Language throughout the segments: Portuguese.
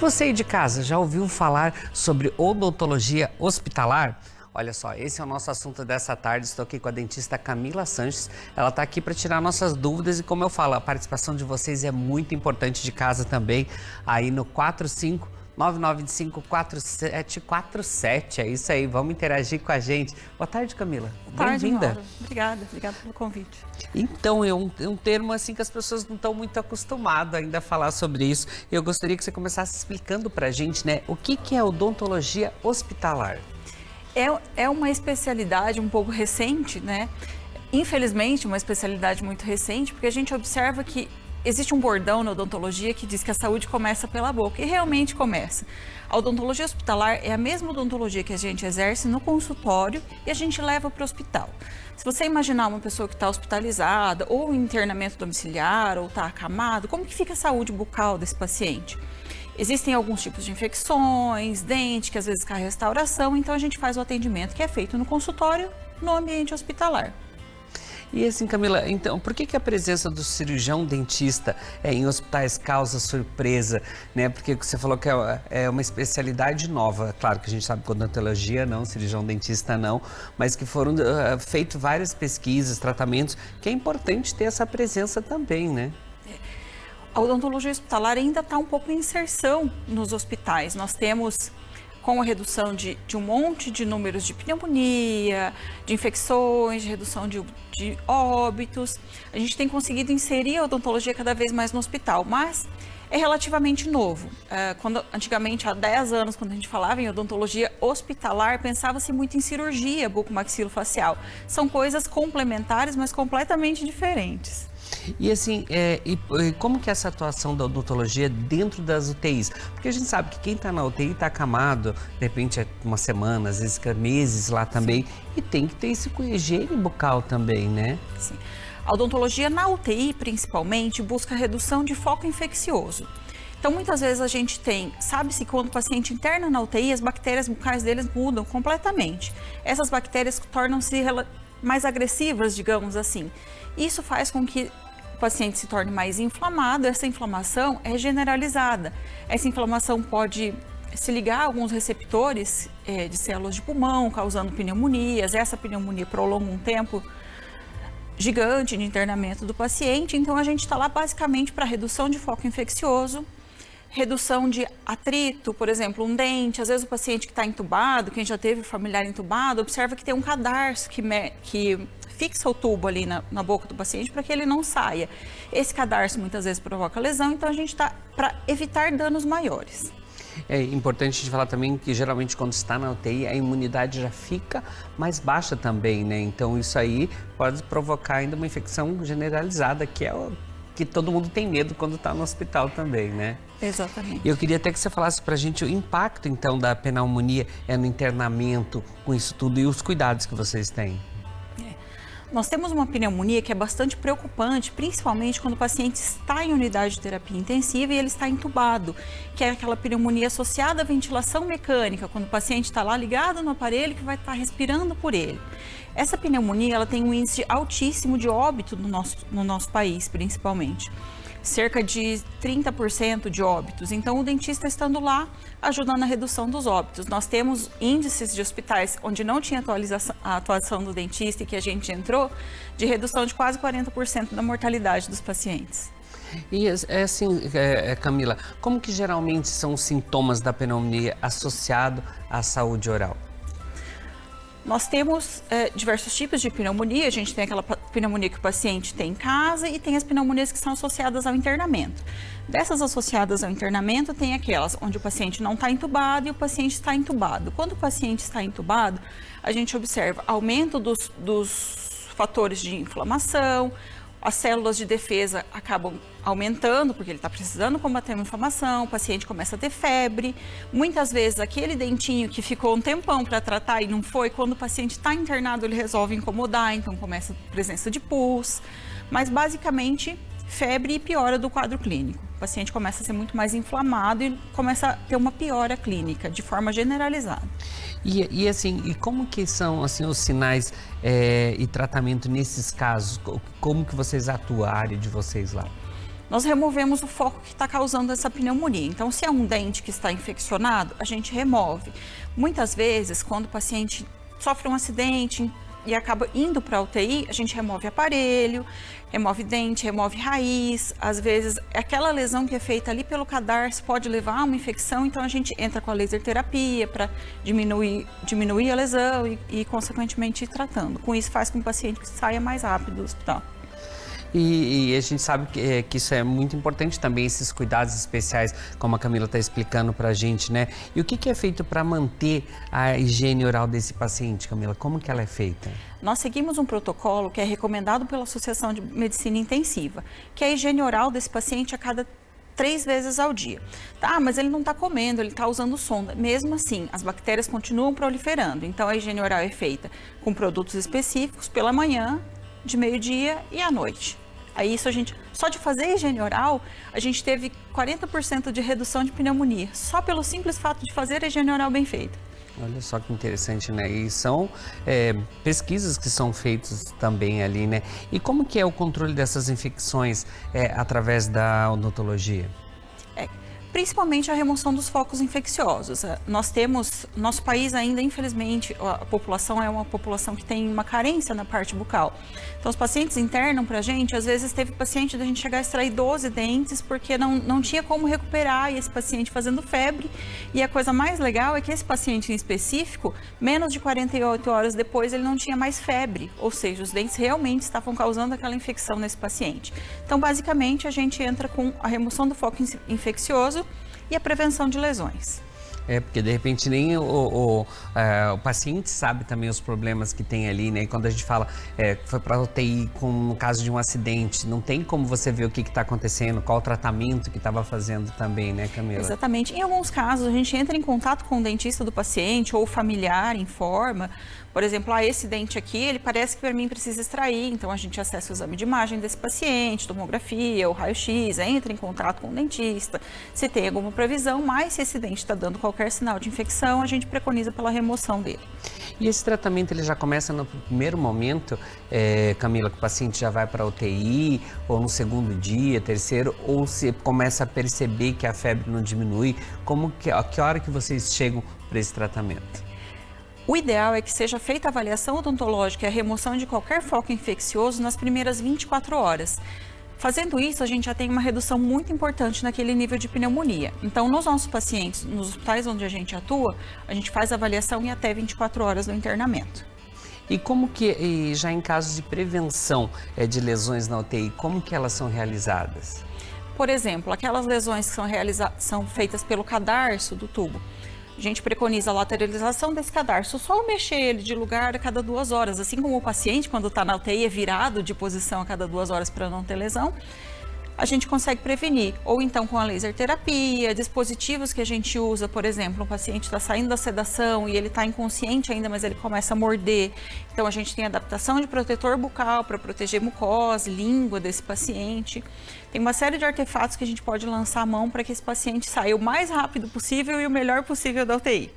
você aí de casa já ouviu falar sobre odontologia hospitalar? Olha só, esse é o nosso assunto dessa tarde. Estou aqui com a dentista Camila Sanches. Ela está aqui para tirar nossas dúvidas e, como eu falo, a participação de vocês é muito importante de casa também. Aí no 4599254747. É isso aí, vamos interagir com a gente. Boa tarde, Camila. Boa tarde, bem-vinda. Obrigada pelo convite. Então, é um termo assim que as pessoas não estão muito acostumadas ainda a falar sobre isso. Eu gostaria que você começasse explicando para a gente, né, o que é odontologia hospitalar? É uma especialidade um pouco recente, né? Infelizmente, uma especialidade muito recente, porque a gente observa que existe um bordão na odontologia que diz que a saúde começa pela boca, e realmente começa. A odontologia hospitalar é a mesma odontologia que a gente exerce no consultório e a gente leva para o hospital. Se você imaginar uma pessoa que está hospitalizada, ou em internamento domiciliar, ou está acamado, como que fica a saúde bucal desse paciente? Existem alguns tipos de infecções, dente, que às vezes cai restauração, então a gente faz o atendimento que é feito no consultório, no ambiente hospitalar. E assim, Camila, então, por que a presença do cirurgião dentista em hospitais causa surpresa, né? Porque você falou que é uma especialidade nova. Claro que a gente sabe que odontologia não, cirurgião dentista não, mas que foram feitas várias pesquisas, tratamentos, que é importante ter essa presença também, né? A odontologia hospitalar ainda está um pouco em inserção nos hospitais. Nós temos, com a redução de um monte de números de pneumonia, de infecções, de redução de óbitos, a gente tem conseguido inserir a odontologia cada vez mais no hospital, mas é relativamente novo. Antigamente, há 10 anos, quando a gente falava em odontologia hospitalar, pensava-se muito em cirurgia bucomaxilofacial. São coisas complementares, mas completamente diferentes. E assim, como que é essa atuação da odontologia dentro das UTIs? Porque a gente sabe que quem está na UTI está acamado, de repente é uma semana, às vezes meses lá também, sim, e tem que ter esse higiene bucal também, né? Sim. A odontologia na UTI, principalmente, busca redução de foco infeccioso. Então, muitas vezes a gente sabe-se que quando o paciente interna na UTI, as bactérias bucais deles mudam completamente. Essas bactérias tornam-se mais agressivas, digamos assim. Isso faz com que o paciente se torne mais inflamado. Essa inflamação é generalizada. Essa inflamação pode se ligar a alguns receptores de células de pulmão, causando pneumonias. Essa pneumonia prolonga um tempo gigante de internamento do paciente. Então, a gente está lá basicamente para redução de foco infeccioso, redução de atrito, por exemplo, um dente. Às vezes o paciente que está entubado, quem já teve familiar entubado, observa que tem um cadarço que fixa o tubo ali na boca do paciente para que ele não saia. Esse cadarço muitas vezes provoca lesão, então a gente está para evitar danos maiores. É importante de falar também que geralmente quando está na UTI a imunidade já fica mais baixa também, né? Então isso aí pode provocar ainda uma infecção generalizada, que é o que todo mundo tem medo quando está no hospital também, né? Exatamente. E eu queria até que você falasse pra gente o impacto então da pneumonia no internamento com isso tudo e os cuidados que vocês têm. Nós temos uma pneumonia que é bastante preocupante, principalmente quando o paciente está em unidade de terapia intensiva e ele está entubado, que é aquela pneumonia associada à ventilação mecânica, quando o paciente está lá ligado no aparelho que vai estar respirando por ele. Essa pneumonia ela tem um índice altíssimo de óbito no nosso país, principalmente. Cerca de 30% de óbitos. Então, o dentista estando lá, ajudando na redução dos óbitos. Nós temos índices de hospitais onde não tinha a atuação do dentista e que a gente entrou, de redução de quase 40% da mortalidade dos pacientes. E assim, Camila, como que geralmente são os sintomas da pneumonia associados à saúde oral? Nós temos diversos tipos de pneumonia. A gente tem aquela pneumonia que o paciente tem em casa e tem as pneumonias que são associadas ao internamento. Dessas associadas ao internamento, tem aquelas onde o paciente não está entubado e o paciente está entubado. Quando o paciente está entubado, a gente observa aumento dos fatores de inflamação, as células de defesa acabam aumentando, porque ele está precisando combater uma inflamação, o paciente começa a ter febre. Muitas vezes, aquele dentinho que ficou um tempão para tratar e não foi, quando o paciente está internado, ele resolve incomodar, então começa a presença de pus. Mas, basicamente, febre e piora do quadro clínico. O paciente começa a ser muito mais inflamado e começa a ter uma piora clínica, de forma generalizada. E assim, e como que são assim, os sinais e tratamento nesses casos? Como que vocês atuam, a área de vocês lá? nós removemos o foco que está causando essa pneumonia. Então, se é um dente que está infeccionado, a gente remove. Muitas vezes, quando o paciente sofre um acidente e acaba indo para a UTI, a gente remove aparelho, remove dente, remove raiz. Às vezes, aquela lesão que é feita ali pelo cadarço pode levar a uma infecção, então a gente entra com a laser terapia para diminuir a lesão e, consequentemente, ir tratando. Com isso, faz com que o paciente saia mais rápido do hospital. E a gente sabe que isso é muito importante também, esses cuidados especiais, como a Camila está explicando para a gente, né? E o que é feito para manter a higiene oral desse paciente, Camila? Como que ela é feita? Nós seguimos um protocolo que é recomendado pela Associação de Medicina Intensiva, que é a higiene oral desse paciente a cada 3 vezes ao dia. Tá, mas ele não está comendo, ele está usando sonda. Mesmo assim, as bactérias continuam proliferando. Então, a higiene oral é feita com produtos específicos pela manhã, de meio-dia e à noite. Aí isso só de fazer higiene oral, a gente teve 40% de redução de pneumonia, só pelo simples fato de fazer a higiene oral bem feita. Olha só que interessante, né? E são pesquisas que são feitas também ali, né? E como que é o controle dessas infecções através da odontologia? Principalmente a remoção dos focos infecciosos. Nosso país ainda, infelizmente, a população é uma população que tem uma carência na parte bucal. Então, os pacientes internam para a gente, às vezes teve paciente da gente chegar a extrair 12 dentes porque não tinha como recuperar, e esse paciente fazendo febre. E a coisa mais legal é que esse paciente em específico, menos de 48 horas depois, ele não tinha mais febre, ou seja, os dentes realmente estavam causando aquela infecção nesse paciente. Então, basicamente, a gente entra com a remoção do foco infeccioso e a prevenção de lesões. Porque de repente nem o paciente sabe também os problemas que tem ali, né? E quando a gente fala foi para UTI no caso de um acidente, não tem como você ver o que está acontecendo, qual o tratamento que estava fazendo também, né, Camila? Exatamente. Em alguns casos, a gente entra em contato com o dentista do paciente ou o familiar, informa. Por exemplo, esse dente aqui, ele parece que para mim precisa extrair, então a gente acessa o exame de imagem desse paciente, tomografia, o raio-x, entra em contato com o dentista, se tem alguma previsão, mas se esse dente está dando qualquer sinal de infecção, a gente preconiza pela remoção dele. E esse tratamento ele já começa no primeiro momento, Camila, que o paciente já vai para a UTI, ou no segundo dia, terceiro, ou se começa a perceber que a febre não diminui, a que hora que vocês chegam para esse tratamento? O ideal é que seja feita a avaliação odontológica e a remoção de qualquer foco infeccioso nas primeiras 24 horas. Fazendo isso, a gente já tem uma redução muito importante naquele nível de pneumonia. Então, nos nossos pacientes, nos hospitais onde a gente atua, a gente faz a avaliação em até 24 horas do internamento. E como que, já em casos de prevenção de lesões na UTI, como que elas são realizadas? Por exemplo, aquelas lesões que são feitas pelo cadarço do tubo. A gente preconiza a lateralização desse cadarço, só mexer ele de lugar a cada 2 horas, assim como o paciente, quando está na UTI, é virado de posição a cada 2 horas para não ter lesão, a gente consegue prevenir. Ou então com a laser terapia, dispositivos que a gente usa, por exemplo, um paciente está saindo da sedação e ele está inconsciente ainda, mas ele começa a morder. Então a gente tem adaptação de protetor bucal para proteger mucosa, língua desse paciente. Tem uma série de artefatos que a gente pode lançar a mão para que esse paciente saia o mais rápido possível e o melhor possível da UTI.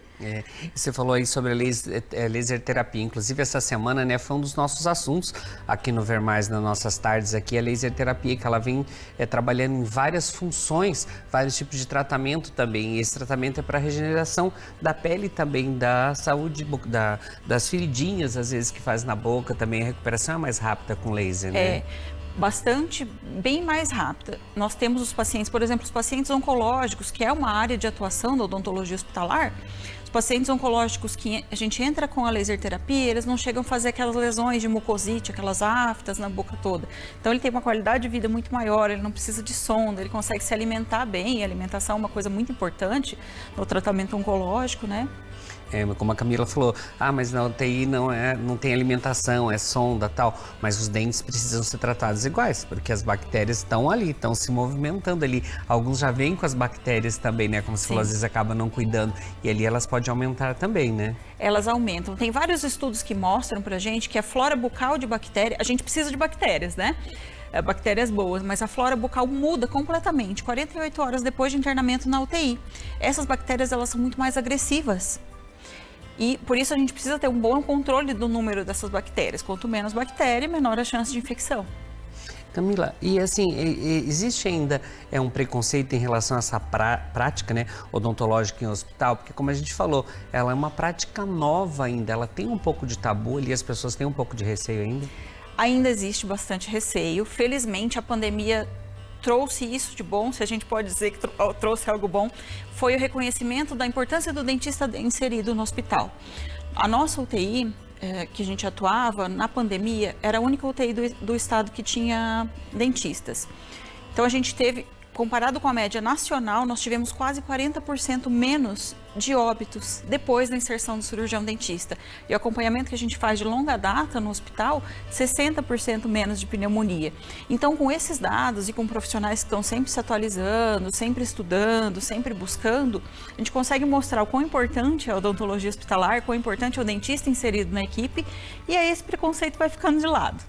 Você falou aí sobre a laser terapia, inclusive essa semana, né, foi um dos nossos assuntos aqui no Ver Mais, nas nossas tardes aqui, a laser terapia, que ela vem trabalhando em várias funções, vários tipos de tratamento também, e esse tratamento é para regeneração da pele também, da saúde, das feridinhas às vezes que faz na boca também, a recuperação é mais rápida com laser, né? Bem mais rápida. Nós temos os pacientes, por exemplo, os pacientes oncológicos, que é uma área de atuação da odontologia hospitalar. Os pacientes oncológicos que a gente entra com a laser terapia, eles não chegam a fazer aquelas lesões de mucosite, aquelas aftas na boca toda. Então ele tem uma qualidade de vida muito maior, ele não precisa de sonda, ele consegue se alimentar bem. A alimentação é uma coisa muito importante no tratamento oncológico, né? Como a Camila falou, mas na UTI não tem alimentação, é sonda tal, mas os dentes precisam ser tratados iguais, porque as bactérias estão ali, estão se movimentando ali. Alguns já vêm com as bactérias também, né? Como você falou, às vezes acaba não cuidando, e ali elas podem aumentar também, né? Elas aumentam. Tem vários estudos que mostram pra gente que a flora bucal de bactérias, a gente precisa de bactérias, né? Bactérias boas, mas a flora bucal muda completamente, 48 horas depois de internamento na UTI. Essas bactérias, elas são muito mais agressivas. E por isso a gente precisa ter um bom controle do número dessas bactérias. Quanto menos bactéria, menor a chance de infecção. Camila, e assim, existe ainda um preconceito em relação a essa prática, né, odontológica em hospital? Porque como a gente falou, ela é uma prática nova ainda, ela tem um pouco de tabu ali, as pessoas têm um pouco de receio ainda? Ainda existe bastante receio. Felizmente, a pandemia trouxe isso de bom, se a gente pode dizer que trouxe algo bom, foi o reconhecimento da importância do dentista inserido no hospital. A nossa UTI, que a gente atuava na pandemia, era a única UTI do estado que tinha dentistas. Então a gente teve, comparado com a média nacional, nós tivemos quase 40% menos de óbitos depois da inserção do cirurgião dentista. E o acompanhamento que a gente faz de longa data no hospital, 60% menos de pneumonia. Então, com esses dados e com profissionais que estão sempre se atualizando, sempre estudando, sempre buscando, a gente consegue mostrar o quão importante é a odontologia hospitalar, quão importante é o dentista inserido na equipe, e aí esse preconceito vai ficando de lado.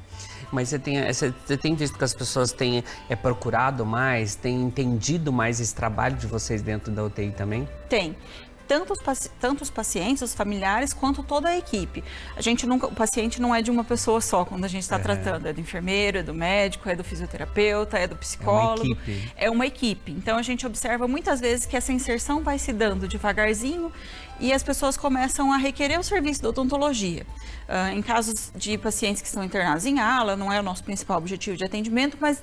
Mas você tem visto que as pessoas têm procurado mais, têm entendido mais esse trabalho de vocês dentro da UTI também? Tem. Tanto os pacientes, os familiares, quanto toda a equipe. O paciente não é de uma pessoa só quando a gente está tratando. É do enfermeiro, é do médico, é do fisioterapeuta, é do psicólogo. É uma equipe. É uma equipe. Então a gente observa muitas vezes que essa inserção vai se dando devagarzinho e as pessoas começam a requerer o serviço da odontologia. Em casos de pacientes que estão internados em ala, não é o nosso principal objetivo de atendimento, mas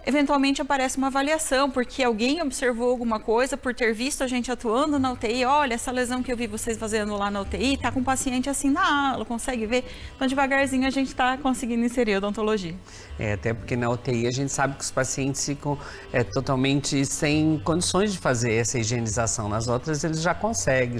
eventualmente aparece uma avaliação, porque alguém observou alguma coisa por ter visto a gente atuando na UTI. Olha, essa lesão que eu vi vocês fazendo lá na UTI, tá com um paciente assim na ala, consegue ver? Então, devagarzinho, a gente está conseguindo inserir a odontologia. Até porque na UTI a gente sabe que os pacientes ficam totalmente sem condições de fazer essa higienização. Nas outras eles já conseguem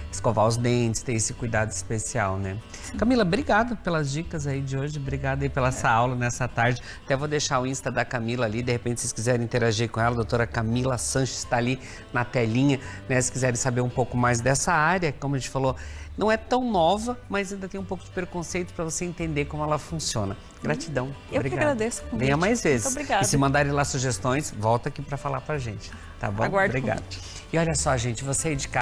escovar os dentes, ter esse cuidado especial, né? Sim. Camila, obrigado pelas dicas aí de hoje, obrigado aí pela essa aula nessa tarde. Até vou deixar o Insta da Camila ali, de repente, se vocês quiserem interagir com ela, a doutora Camila Sanches está ali na telinha, né? Se quiserem saber um pouco mais dessa área, como a gente falou, não é tão nova, mas ainda tem um pouco de preconceito para você entender como ela funciona. Gratidão. Eu obrigado. Que agradeço. Venha mais vezes. Muito obrigada. E se mandarem lá sugestões, volta aqui para falar para a gente. Tá bom? Aguardo. Obrigado. E olha só, gente, você aí de casa.